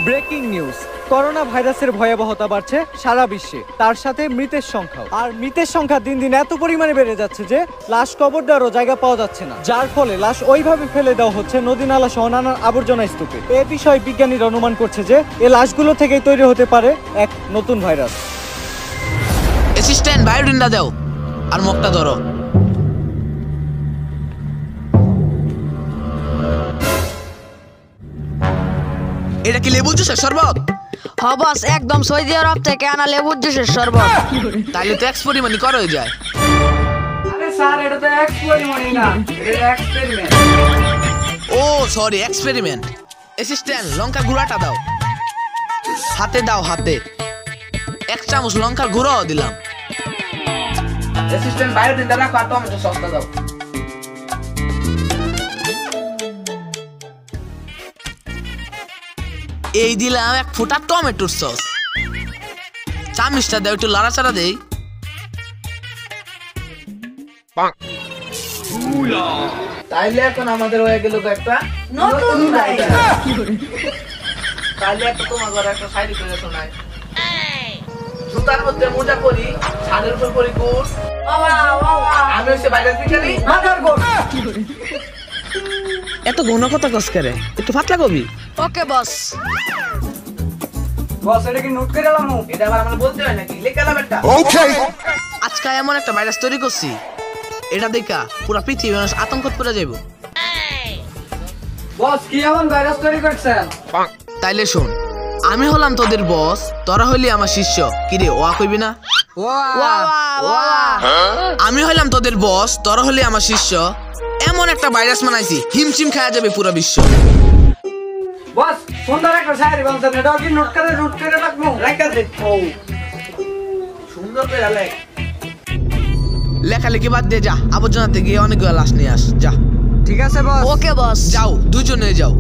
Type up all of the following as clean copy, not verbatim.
Breaking news, corona ভাইরাসের ভয়াবহতা বাড়ছে সারা বিশ্বে, তার সাথে মৃতের সংখ্যা। আর মৃতের সংখ্যা দিন দিন এত পরিমাণে বেড়ে যাচ্ছে যে লাশ কবর দেওয়ারও জায়গা পাওয়া যাচ্ছে না, যার ফলে লাশ ওইভাবে ফেলে দেওয়া হচ্ছে নদী নালা সহ নানান আবর্জনা স্তূপে। এ বিষয়ে বিজ্ঞানীরা অনুমান করছে যে এই লাশগুলো থেকেই তৈরি হতে পারে এক নতুন ভাইরাস। অ্যাসিস্ট্যান্ট বায়োডিনটা দাও আর মুখটা ধরো। এটা কি লেবু জুসের শরবত? হ বস, একদম সৌদি আরব থেকে আনা লেবুর জুসের শরবত। তাইলে তো এক্সপেরিমেন্ট করা হয়ে যায়। আরে স্যার, এটা তো এক্সপেরিমেন্ট না, এটা এক্সপেরিমেন্ট। ও সরি, এক্সপেরিমেন্ট। অ্যাসিস্ট্যান্ট লঙ্কা গুঁড়াটা দাও। হাতে দাও, হাতে। 1 চামচ লঙ্কার গুঁড়াও দিলাম। অ্যাসিস্ট্যান্ট বায়োডিনটা রাখো আর টমেটো সসটা দাও। এই দিলাম 1 ফোঁটা টমেটোর সস। চামচটা দাও, একটু লাড়াচাড়া দেই। তাইলে এখন আমাদের হয়ে গেল একটা নতুন ভাইরাস। তাইলে একটা তোমার ঘরে একটা সাইড করে শোনায়। জুতার মধ্যে মোজা পরি, ছাদের উপর পরি কোট। আমি হচ্ছে ভাইরাস বিজ্ঞানী মাদার কোট। এত ঘন কথা কস করে, একটু পাতলা কবি। ওকে বস। বস, এটা কি নোট করে লামু? এটা আবার আমরা বলতে হয় নাকি? লেখা লাম একটা। আজকে এমন একটা ভাইরাস তৈরি করছি, এটা দেখা পুরা পৃথিবী মানুষ আতঙ্কত পড়ে যাইব। বস, কি এমন ভাইরাস তৈরি করছেন? তাইলে শোন, আমি হলাম তোদের বস, তোরা হইলি আমার শিষ্য। কিরে ওয়া কইবি না? আমি হইলাম তোদের বস, তোরা হইলি আমার শিষ্য। এমন একটা ভাইরাস বানাইছি, হিমচিম খাওয়া যাবে পুরো বিশ্ব। বস, সুন্দর একটা শায়রি বলছেন, এটা কি নোট করে রাখবো? রাখা দে। ও সুন্দর করে লেখ। লেখালেখি বাদ দিয়ে যা, আবর্জনাতে গিয়ে অনেকগুলো লাশ নিয়ে আস, যা। ঠিক আছে বস। ওকে বস। যাও, দুজনে যাও।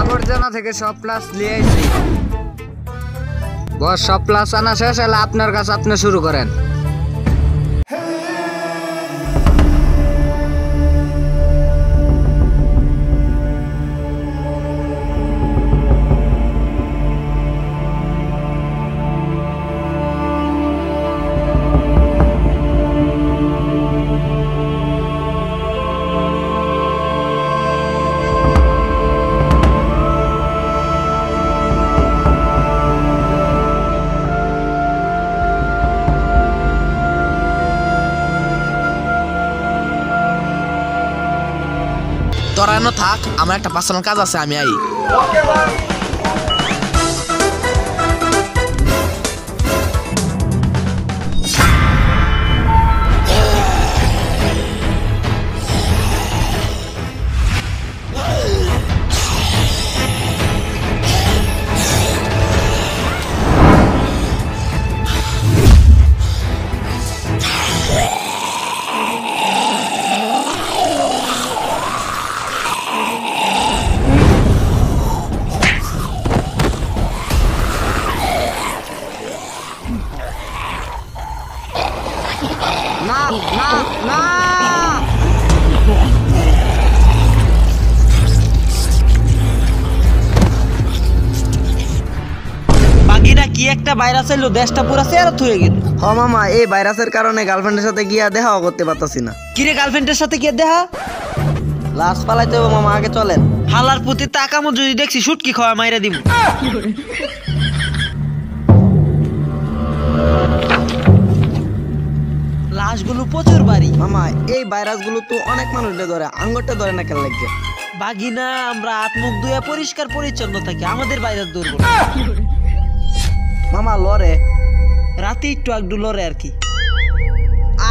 আবর্জনা থেকে সব প্লাস নিয়ে আইছি। বস, সব প্লাস আনা শেষ হলে আপনার কাছে আপনি শুরু করেন। তোরা এনে থাক, আমার একটা পার্সোনাল কাজ আছে, আমি আই। না না না, বাকিটা কি একটা ভাইরাস এলো, দেশটা পুরা চেয়ারত হয়ে গেল। হ মামা, এই ভাইরাসের কারণে গার্লফ্রেন্ডের সাথে গিয়া দেখাও করতে পারতাছি না। কিরে, গার্লফ্রেন্ডের সাথে গিয়ে দেখা? লাশ পালাইতে হবে মামা, আগে চলেন। হালার প্রতি তাকামো যদি দেখছি শুটকি খাওয়া মাইরা দিব। লাশগুলো প্রচুর বাড়ি। মামা, এই ভাইরাসগুলো তো অনেক মানুষকে ধরে, আঙ্গুরটা ধরে না কেন লাগে? বাগিনা, আমরা হাত মুখ ধুয়ে পরিষ্কার পরিচ্ছন্ন থাকি, আমাদের ভাইরাস ধরবো। মামা লরে রাতে একটু একটু লড়ে আর কি।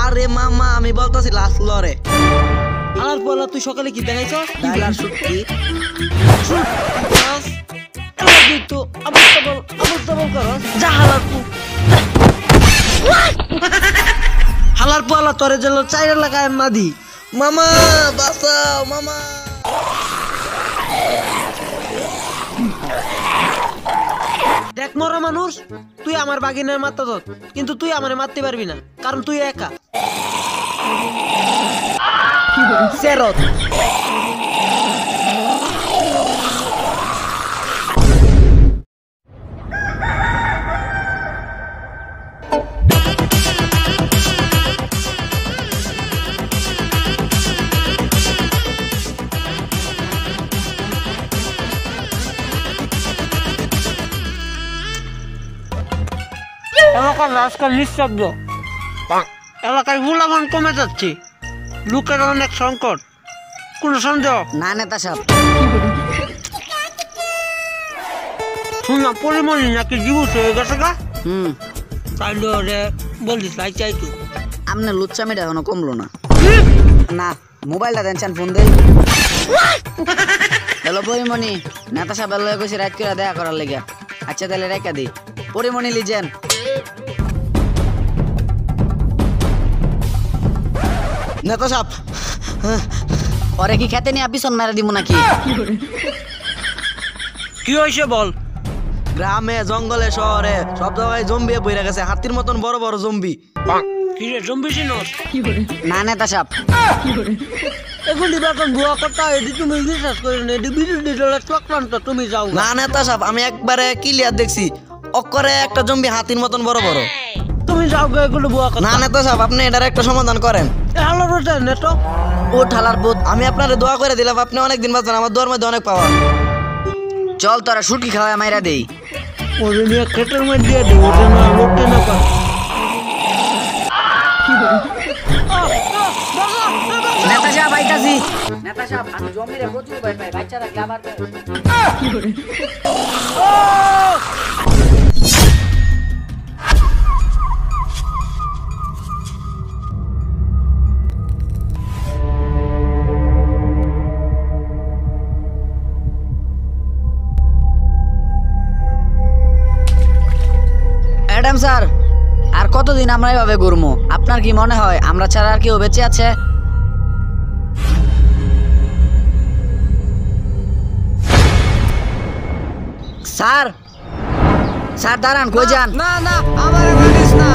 আরে মামা আমি বলতাছি লাস্ট লরে। আর বলা তুই সকালে কি দেখাইছ? ডাল আর শুটকি। তো আবার বল করো যা হালার পোয়ালা তোরে জেল চাইর লাগায় মাদি। মামা বাঁচাও মামা। দেখ মরা মানুষ, তুই আমার বাগিনের মারতে ধর, কিন্তু তুই আমারে মারতে পারবি না, কারণ তুই একা। সেরত এলাকার আজকাল নিঃশব্দ, এলাকায় গুলামান কমে যাচ্ছে, লোকের অনেক সংকট, কোন সন্দেহ না নেতা সাহেব। শুনলাম পরিমণি নাকি জীবস হয়ে গেছে গা। তাইলে ওরে বলিস লাই চাই তুই আপনার লুচ্চামিটা এখনো কমলো না। না মোবাইলটা দেন, ফোন দেই। হ্যালো পরিমণি, নেতা সাহেব লয়ে কইছি রাত করে দেখা করার লেগে। আচ্ছা তাহলে রেখা দি। পরিমণি লিজেন। নেতা সাহেব পরে কি খেতে নিয়ে পিছন মেরে দিব নাকি? কি হয়েছে বল। গ্রামে জঙ্গলে শহরে সব জায়গায় জম্বি বইরা গেছে, হাতির মতন বড় বড় জম্বি। কি রে জম্বি চিনস? না নেতা সাহেব। এগুলি বেতন ভুয়া কথা, এটি তুমি বিশ্বাস করি না, এটি বিরোধী দলের চক্রান্ত, তুমি যাও না নেতা সাহেব আমি একবারে ক্লিয়ার দেখছি, অক্ষরে একটা জম্বি হাতির মতন বড় বড়। তুমি যাও গো, এগুলো ভুয়া কথা। না নেতা সাহেব আপনি এটার একটা সমাধান করেন। হ্যালো রোজা নেটো ও ঠালার বুত। আমি আপনারে দোয়া করে দিলাম, আপনি অনেকদিন বাঁচবেন, আমার দোয়ার মধ্যে অনেক পাওয়া। চল তোরা শুটকি খাওয়া মাইরা দেই। ওরে নিয়ে খেটের মধ্যে দিয়ে দেবো, ওটা না লোকটা না পায়। নেতা সাহেব আইতাছি। নেতা সাহেব আমি জমিরে প্রচুর ভয় পাই, বাচ্চা রাখলে আবার ম্যাডাম স্যার, আর কতদিন আমরা এভাবে ঘুরবো? আপনার কি মনে হয় আমরা ছাড়া আর কেউ বেঁচে আছে? স্যার স্যার দাঁড়ান, কই যান? না না আমারে মারিস না,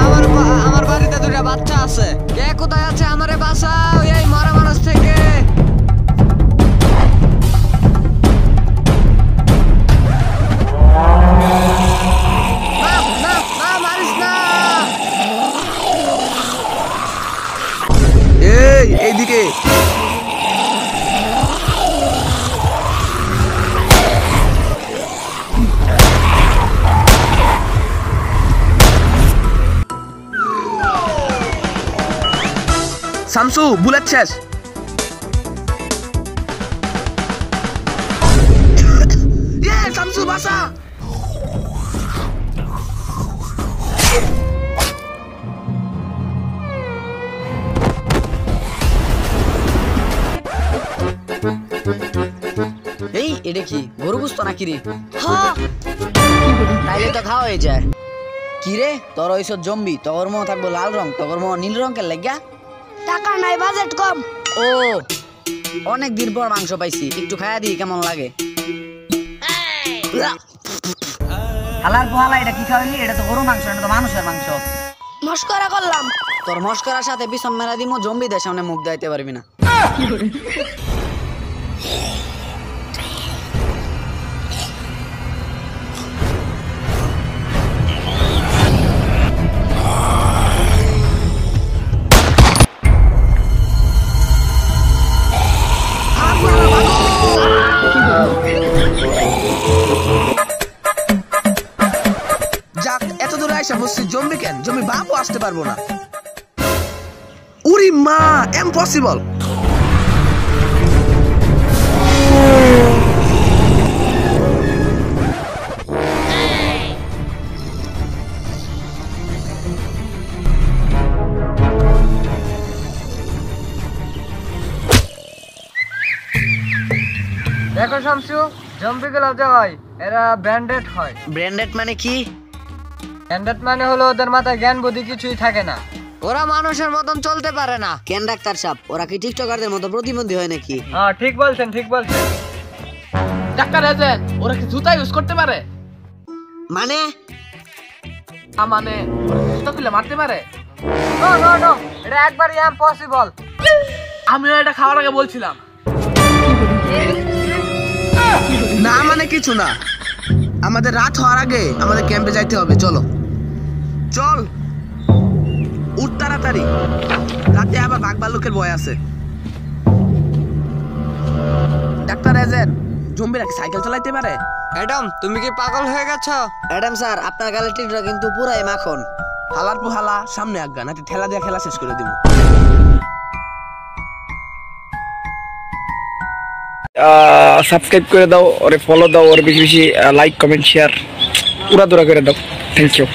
আমার বাড়িতে দুটো বাচ্চা আছে। কে কোথায় আছে আমারে বাঁচাও এই মরা মানুষ থেকে। এইদিকে শামসু, বুলেট শেষ। শামসু বাসা। এই এটা কি গরু বুঝতো নাকি রে? তাইলে তো খাওয়া হয়ে যায়। কি রে তোর ওইসব জম্বি, তোর মো থাকবো লাল রং, তোর মো নীল রং কে লাগিয়া? টাকা নাই, বাজেট কম। ও অনেক দিন পর মাংস পাইছি, একটু খাইয়া দিই কেমন লাগে। হালার পোহালা, এটা কি খাওয়াইলি? এটা তো গরু মাংস, এটা তো মানুষের মাংস। মস্করা করলাম। তোর মস্করার সাথে পিছন মেরা দিমো, জম্বিদের সামনে মুখ দাইতে পারবি না। যাক এত দূরে আইসা বসছি, জম্বি কেন, জম্বি বাপও আসতে পারবো না। উরি মা, ইম্পসিবল। দেখো শামসু, জম্বিগুলো যে হয় এরা ব্র্যান্ডেড হয়। ব্র্যান্ডেড মানে কি? ব্র্যান্ডেড মানে হলো ওদের মাথায় জ্ঞান বুদ্ধি কিছুই থাকে না, ওরা মানুষের মতন চলতে পারে না। কেন ডাক্তার সাহেব, ওরা কি টিকটকারদের মতো প্রতিবন্ধী হয় নাকি? হ্যাঁ ঠিক বলছেন, ঠিক বলছেন। ডাক্তার এজেন্ট, ওরা কি জুতা ইউজ করতে পারে? মানে মানে ওরা কি জুতা খুলে মারতে পারে? নো নো নো, এটা একবারই ইম্পসিবল। আমিও এটা খাওয়ার আগে বলছিলাম। না মানে কিছু না, আমাদের রাত হওয়ার আগে আমাদের ক্যাম্পে যাইতে হবে। চলো চল, উঠ তাড়াতাড়ি, রাতে আবার বাঘ ভাল্লুকের ভয় আছে। ডাক্তার এজেন্ট, জম্বিরা কি সাইকেল চালাইতে পারে? ম্যাডাম তুমি কি পাগল হয়ে গেছো? ম্যাডাম স্যার, আপনার গালের টিকটা কিন্তু পুরাই মাখন। হালার পু হালা, সামনে আজ্ঞা, নাকি ঠেলা দিয়ে খেলা শেষ করে দিব। সাবস্ক্রাইব করে দাও, ওরে ফলো দাও, ওর বেশি বেশি লাইক কমেন্ট শেয়ার উড়াদুরা করে দাও। Thank you.